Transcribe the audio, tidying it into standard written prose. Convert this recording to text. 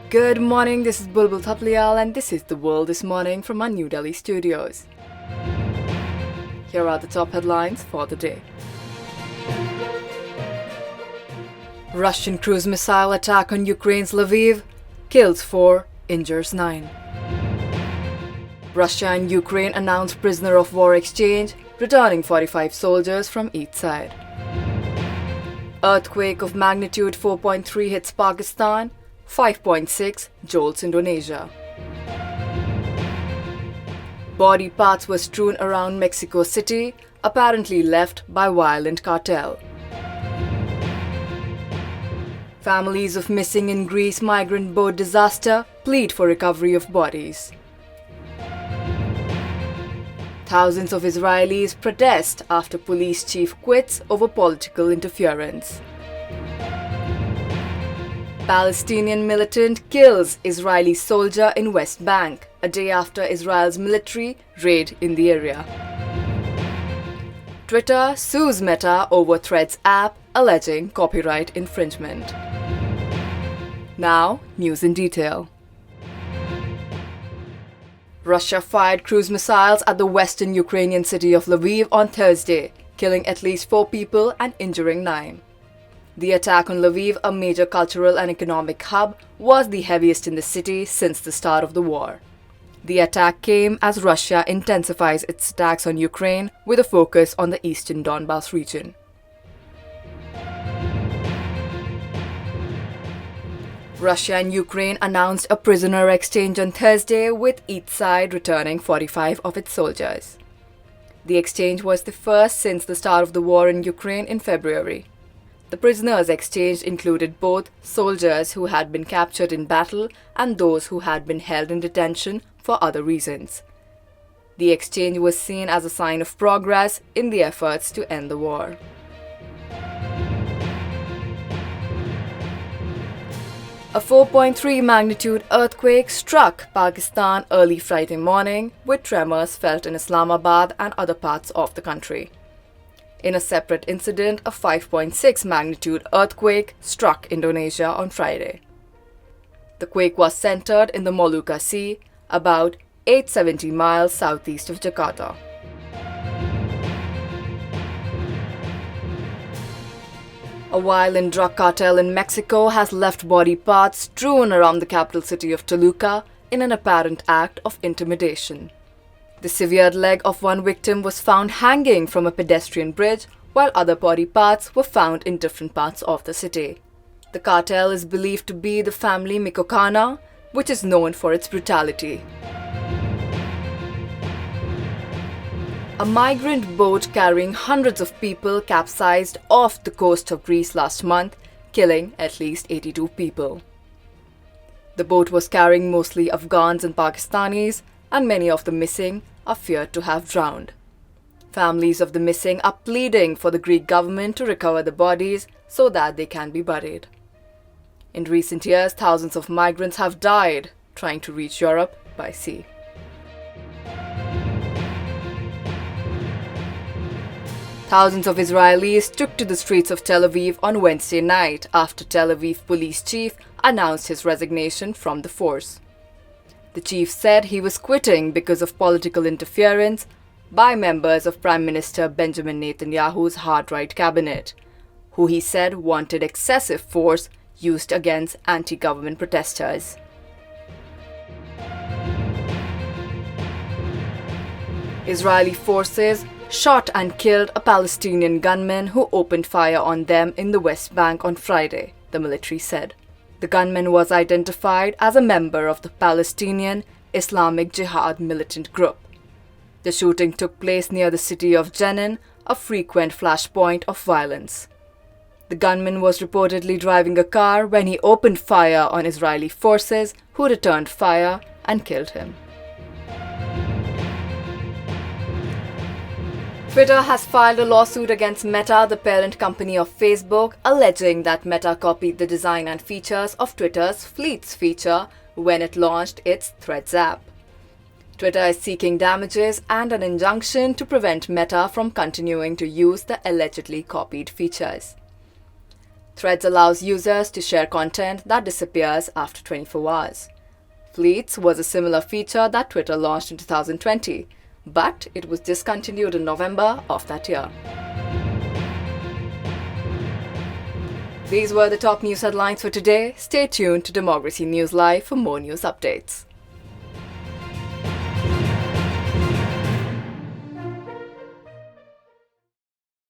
Good morning, this is Bulbul Thaplial and this is The World This Morning from our New Delhi studios. Here are the top headlines for the day. Russian cruise missile attack on Ukraine's Lviv, kills 4, injures 9. Russia and Ukraine announce prisoner of war exchange, returning 45 soldiers from each side. Earthquake of magnitude 4.3 hits Pakistan, 5.6 jolts Indonesia. Body parts were strewn around Mexico City, apparently left by violent cartel. Families of missing in Greece migrant boat disaster plead for recovery of bodies. Thousands of Israelis protest after police chief quits over political interference. Palestinian militant kills Israeli soldier in West Bank, a day after Israel's military raid in the area. Twitter sues Meta over Threads app, alleging copyright infringement. Now, news in detail. Russia fired cruise missiles at the western Ukrainian city of Lviv on Thursday, killing at least 4 people and injuring 9. The attack on Lviv, a major cultural and economic hub, was the heaviest in the city since the start of the war. The attack came as Russia intensifies its attacks on Ukraine with a focus on the eastern Donbas region. Russia and Ukraine announced a prisoner exchange on Thursday, with each side returning 45 of its soldiers. The exchange was the first since the start of the war in Ukraine in February. The prisoners exchanged included both soldiers who had been captured in battle and those who had been held in detention for other reasons. The exchange was seen as a sign of progress in the efforts to end the war. A 4.3 magnitude earthquake struck Pakistan early Friday morning, with tremors felt in Islamabad and other parts of the country. In a separate incident, a 5.6 magnitude earthquake struck Indonesia on Friday. The quake was centered in the Molucca Sea, about 870 miles southeast of Jakarta. A violent drug cartel in Mexico has left body parts strewn around the capital city of Toluca in an apparent act of intimidation. The severed leg of one victim was found hanging from a pedestrian bridge, while other body parts were found in different parts of the city. The cartel is believed to be the family Michoacana, which is known for its brutality. A migrant boat carrying hundreds of people capsized off the coast of Greece last month, killing at least 82 people. The boat was carrying mostly Afghans and Pakistanis, and many of the missing are feared to have drowned. Families of the missing are pleading for the Greek government to recover the bodies so that they can be buried. In recent years, thousands of migrants have died trying to reach Europe by sea. Thousands of Israelis took to the streets of Tel Aviv on Wednesday night after Tel Aviv police chief announced his resignation from the force. The chief said he was quitting because of political interference by members of Prime Minister Benjamin Netanyahu's hard-right cabinet, who he said wanted excessive force used against anti-government protesters. Israeli forces shot and killed a Palestinian gunman who opened fire on them in the West Bank on Friday, the military said. The gunman was identified as a member of the Palestinian Islamic Jihad militant group. The shooting took place near the city of Jenin, a frequent flashpoint of violence. The gunman was reportedly driving a car when he opened fire on Israeli forces, who returned fire and killed him. Twitter has filed a lawsuit against Meta, the parent company of Facebook, alleging that Meta copied the design and features of Twitter's Fleets feature when it launched its Threads app. Twitter is seeking damages and an injunction to prevent Meta from continuing to use the allegedly copied features. Threads allows users to share content that disappears after 24 hours. Fleets was a similar feature that Twitter launched in 2020, but it was discontinued in November of that year. These were the top news headlines for today. Stay tuned to Democracy News Live for more news updates.